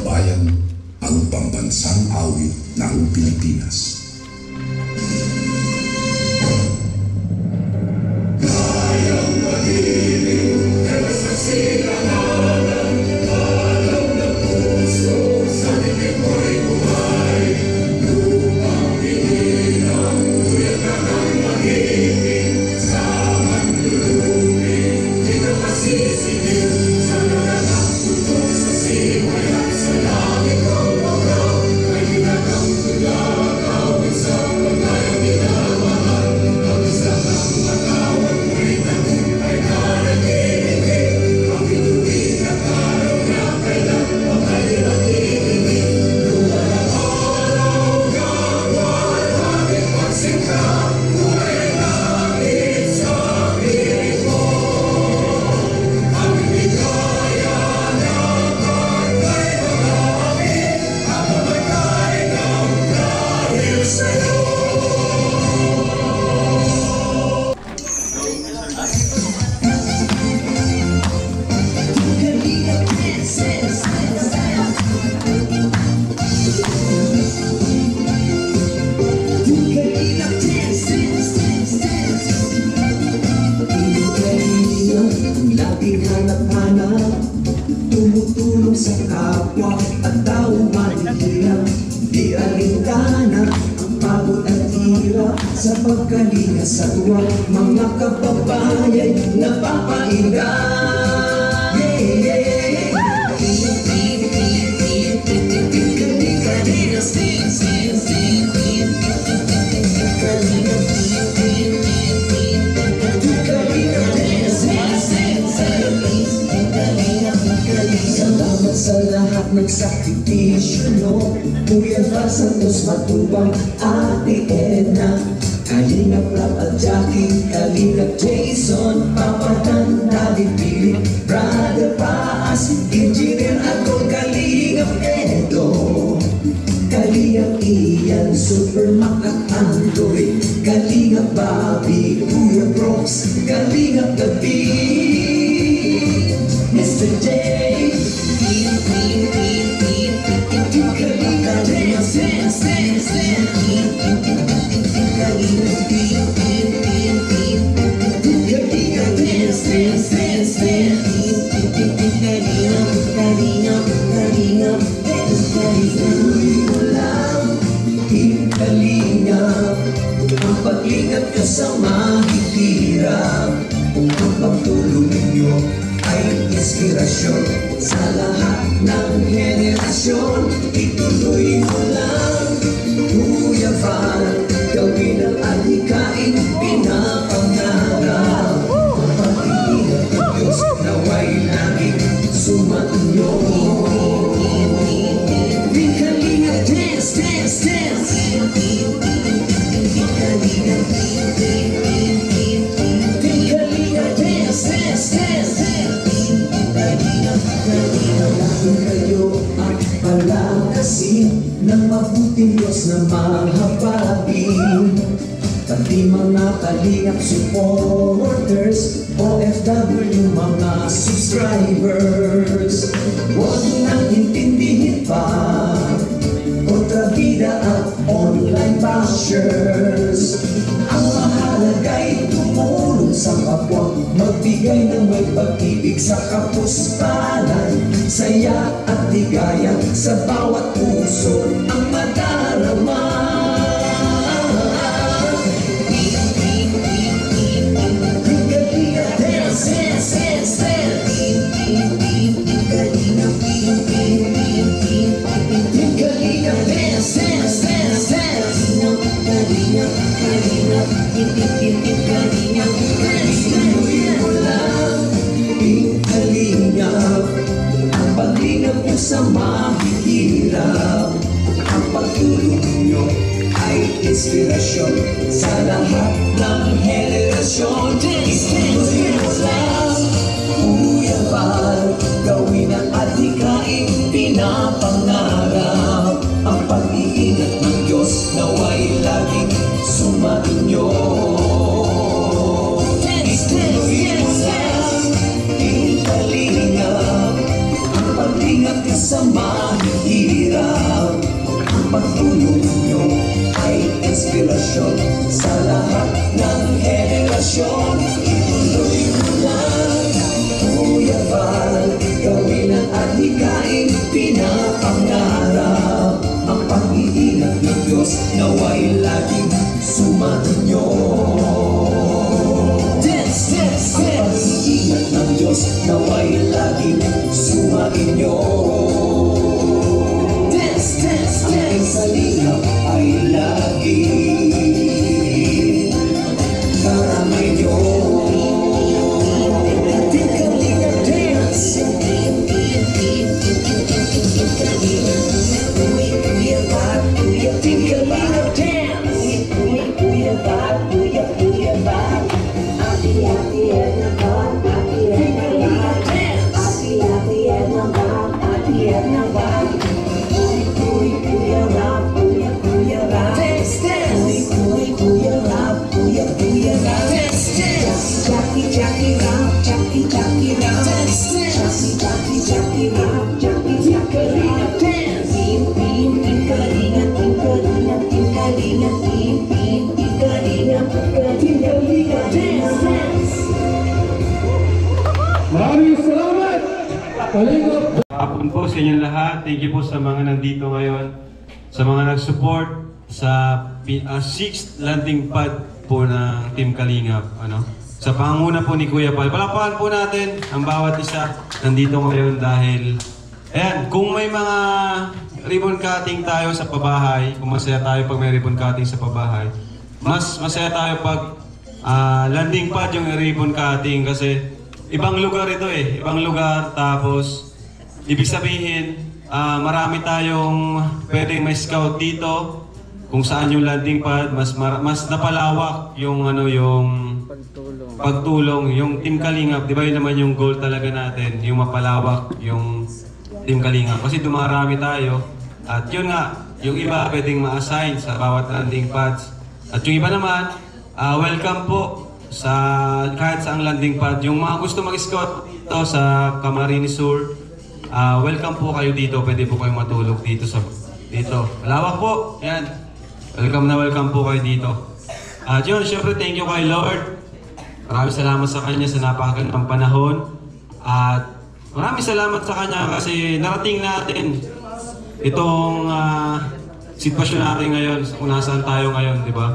Bayan, ang pambansang awit ng Pilipinas. Kayang magiging sa silanganan, alam ng puso sa dibig mo'y buhay. Lupang hihinang, tuyag ka ng magiging, sa manluluming, di ka masisigil, sa nalalang putok sa siway at sa langit ang magaw, ay ginagang tulang awit sa paglayang ginamahal, ang isang ang matawag mo'y tagumpay na nag-iibig, ang bituin at araw na kailan patay at iibig, lumalang araw gawar, bakit pagsika, buhay langit sa piling mo, ang bigaya na pagkay malamit, at mamatay ng dahil sa'yo. Laging hanap-hanap, tumutulong sa kapwa at tao mahihirap. Di alintana ang pagod at hirap sa pagkalinga sa tuwa, mga kababayan napapainga. Salamat sa lahat ng sakripisyo, no? Kuya Val Santos Matubang, Ate Edna, Kalingap Rap at Jackie, Kalingap Jason, Papa Dan, Daddy Philip, Brother Paas, Engineer Ako, Kalingap Edo, Kalingap Ian, Super Mac at Android, Kalingap Bobby, Kuya Brooks, Kalingap David, Mr. J, ang paglingap nyo sa mahihirap, ang pagtulong ninyo ay inspirasyon sa lahat ng henerasyon. Ituloy mo lang, Kuya Val, gawin ang adhikain pinapangarap. Ang pag-iingat ng Diyos naway laging sumainyo. Kalingap dance, dance, dance. Kayo at palakasin ng mabuting Diyos na mahabagin, pati mga kalingap supporters, OFW mga subscribers. Huwag nang intindihin pa kontrabida at online bashers. Ang mahalaga'y tumulong sa kapwa, magbigay ng may pag-ibig sa kapuspanan, saya at ligaya sa bawat puso ang madarama. Kalingap dance, dance, dance, dance. Kalingap dance, dance, dance, dance. Ang paglingap nyo sa mahihirap, ang pagtulong nyo ay inspirasyon sa lahat ng henerasyon. Ituloy mo lang, Kuya Val, gawin ang adhikain pinapangarap. Ang pag-iingat ng Diyos naway laging sumainyo. Ituloy mo lang, Kalingap, ang paglingap sa mahihirap. Ang pagtulong nyo ay inspirasyon sa lahat ng henerasyon. Ituloy mo lang, Kuya Val, gawin ang at hikain pinapangarap. Ang pag-iingat ng Diyos nawa'y laging sumainyo. Dance, dance, dance! Ang pag-iingat ng Diyos nawa'y laging sumainyo. Dance, dance, dance! Ang salingap ay laging karamay nyo. Maraming salamat! Hapon po sa inyong lahat. Thank you po sa mga nandito ngayon. Sa mga nag-support sa 6th landing pad po ng Team Kalingap. Sa pangunguna po ni Kuya Val. Palakpakan po natin ang bawat isa nandito ngayon dahil kung may mga ribbon cutting tayo sa pabahay, kung masaya tayo pag may ribbon cutting sa pabahay, mas masaya tayo pag landing pad yung ribbon cutting kasi ibang lugar ito ibang lugar. Tapos ibig sabihin marami tayong pwedeng may scout dito kung saan yung landing pad, mas napalawak yung yung pagtulong, yung Team Kalingap. Di ba yun naman yung goal talaga natin, yung mapalawak yung Team Kalingap kasi dumarami tayo. At yun nga, yung iba pwedeng ma-assign sa bawat landing pads. At yung iba naman, welcome po sa kahit saang landing pad. Yung mga gusto mag-scout dito sa Camarines Sur, welcome po kayo dito. Pwede po kayong matulog dito dito. Malawak po. Yan. Welcome po kayo dito. At yun, syempre thank you kay Lord. Maraming salamat sa Kanya sa napakagandang panahon. At maraming salamat sa Kanya kasi narating natin itong sitwasyon natin ngayon kung nasaan tayo ngayon, di ba?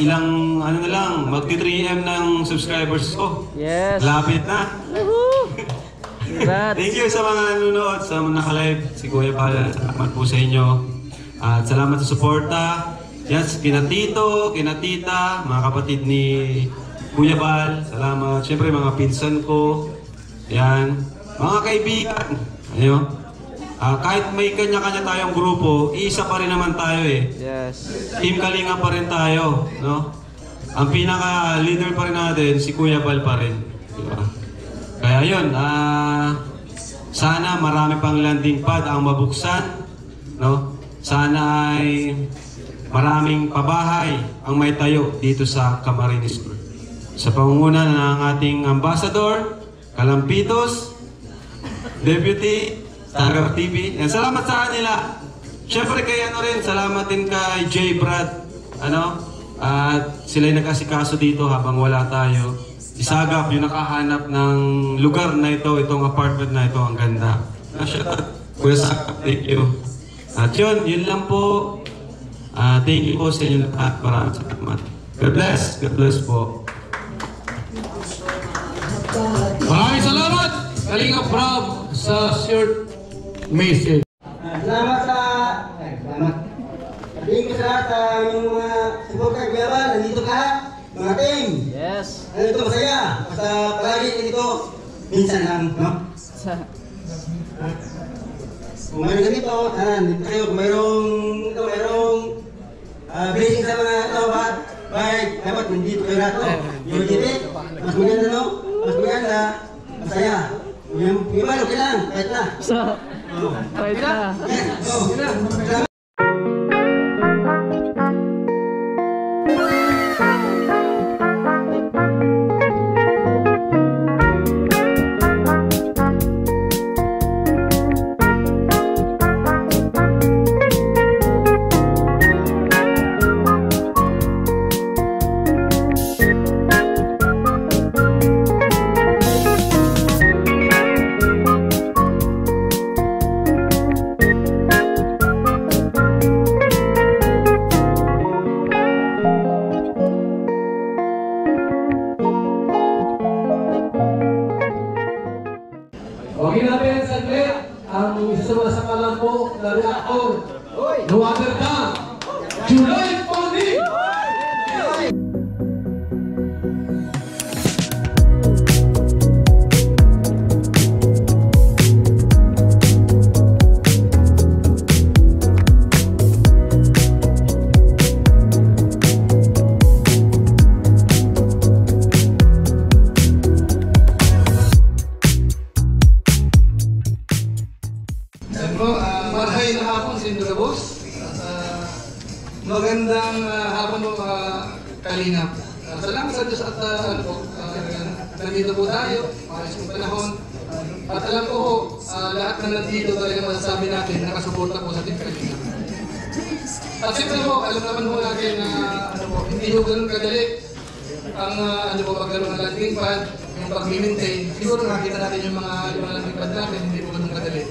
Ilang na lang, magti-3M ng subscribers ko. Yes. Lapit na. Thank you sa mga nanonood, sa mga naka-live. Si Kuya Val, salamat po sa inyo. At salamat sa suporta. Yes, kina Tito, kina Tita, mga kapatid ni Kuya Val, salamat. Siyempre mga pinsan ko. Yan. Mga kaibigan. Ayun. Kahit may kanya-kanya tayong grupo, isa pa rin naman tayo Yes. Team Kalinga pa rin tayo, no? Ang pinaka-leader pa rin natin, si Kuya Val pa rin. Diba? Kaya yun, sana marami pang landing pad ang mabuksan, no? Sana ay maraming pabahay ang may tayo dito sa Camarines Sur. Sa pangunguna ng ating ambassador, Kalampitos, Deputy, Tagar TV. And salamat sa kanila. Siyempre kay rin, salamat din kay J. Brad. At sila'y nag-asikaso dito habang wala tayo. Isagap yung nakahanap ng lugar na ito, itong apartment na ito, ang ganda. Kuya Sagap, thank you. At yun lang po. Thank you po sa inyo lahat. Maraming salamat. God bless. God bless po. Maraming salamat! Kalingap Rob sa short message. Salamat sa... Salamat. Sabihin ko sa lahat yung mga suporter Kuya Val, nandito ka, mga team. Yes. Nandito masaya. Basta palagi nandito, minsan lang, no? Kung mayroon ganito, nandito kayo. Kung mayroong blessing sa mga tawad, dapat nandito kayo lahat, no? Yung dito, mas maganda, no? Mas maganda, masaya. Yung iba, okay lang, kahit na. Right na. Salamat. Huwagin natin saglit ang isa sa kalampo na reactor. No other than July Pony! Marhay na hapon sa Indra Boss. Magandang hapon po mga kalingap. Salamat sa Diyos at nandito po tayo, maayos po panahon. At alam ko po, lahat na nandito talaga masasabi natin, nakasuporta po sa Team Kalingap. At siyempre po, alam naman po natin na hindi po ganun kadali ang pagkaroon ng landing pad, yung pag-maintain. Siguro nakita natin yung mga landing pad natin, hindi po ganun kadali.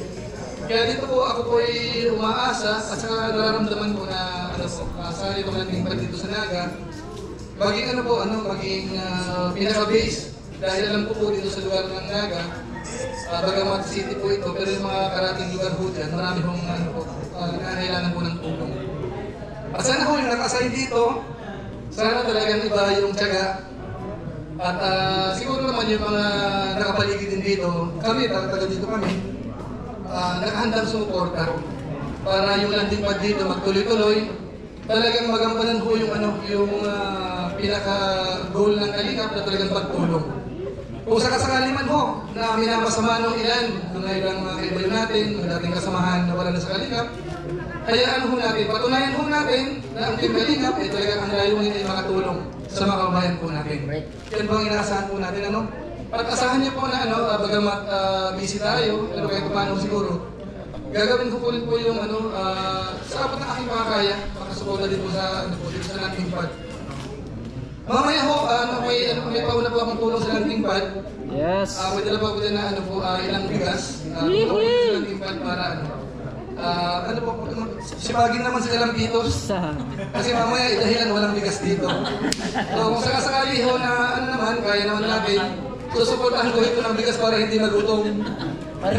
Kaya dito po ako po ay umaasa at saka nararamdaman ko na sa itong landing pad dito sa Naga, maging maging pinaka-base dahil alam ko po dito sa lugar ng Naga, Bagamat City po ito, pero yung mga karating lugar po dyan, marami pong nangangailangan po ng tulong. At sana po yung naka-assign dito, sana talagang iba yung tiyaga. At siguro naman yung mga nakapaligid din dito, kami, taga dito kami, nakahandang sumuporta para yung landing pad dito magtuloy-tuloy. Talagang magampanan po yung pinaka-goal ng Kalingap na talagang pagtulong. Kung sakasakali man ho na minapasama ng ilan, kung ilang mga kaibayo natin, mga dating kasamahan na wala na sa Kalingap, hayaan ho natin, patunayan ho natin na ang Team Kalingap ay talagang ang layunin ay makatulong sa mga kabayan po natin. Yan po ang inaasahan po natin. At asahan niyo po na bagamat busy tayo, pero kahit paano siguro, gagawin ko po rin po yung sa abot ng aking makakaya, makasuporta din po sa landing pad. Mamaya ho, may pauna po akong tulong sa landing pad. Yes. May dala po din na ilang bigas. Sa landing pad para sipagin naman sila lang dito. Kasi mamaya dahilan walang bigas dito. So kung sakasakali ho na naman, kaya naman natin, susuportahan ko ito ng bigas para hindi magutom. At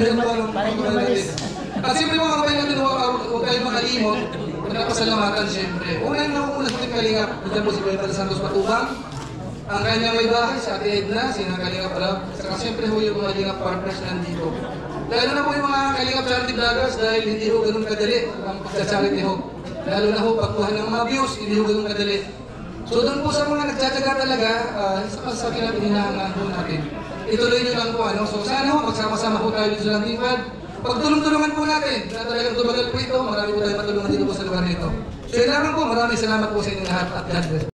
siyempre mga kabayan natin, huwag kayo makalimot. Napasalamatan siyempre. Unahin na ko muna sa Team Kalingap. Diyan po si Kuya Santos Matubang. Ang kanyang may bahay sa Ate Edna, si Kalingap Rab. Saka siyempre ho yung mga Kalingap partners nandito. Lalo na po yung mga Kalingap charity vloggers dahil hindi ho ganun kadali ang pagka-charity ho. Lalo na ho pagkuhan ng mga views, hindi ho ganun kadali. So doon po sa mga nagtsatsaga talaga, sa kinapininahangaan po natin. Ituloy nyo lang po. So sana ho, magsama-sama po tayo dito sa landing pad. Pagtulong-tulungan po natin na talagang tumagal po ito, marami po tayo matulungan dito po sa lugar nito. So yun lang po, maraming salamat po sa inyo lahat at God bless.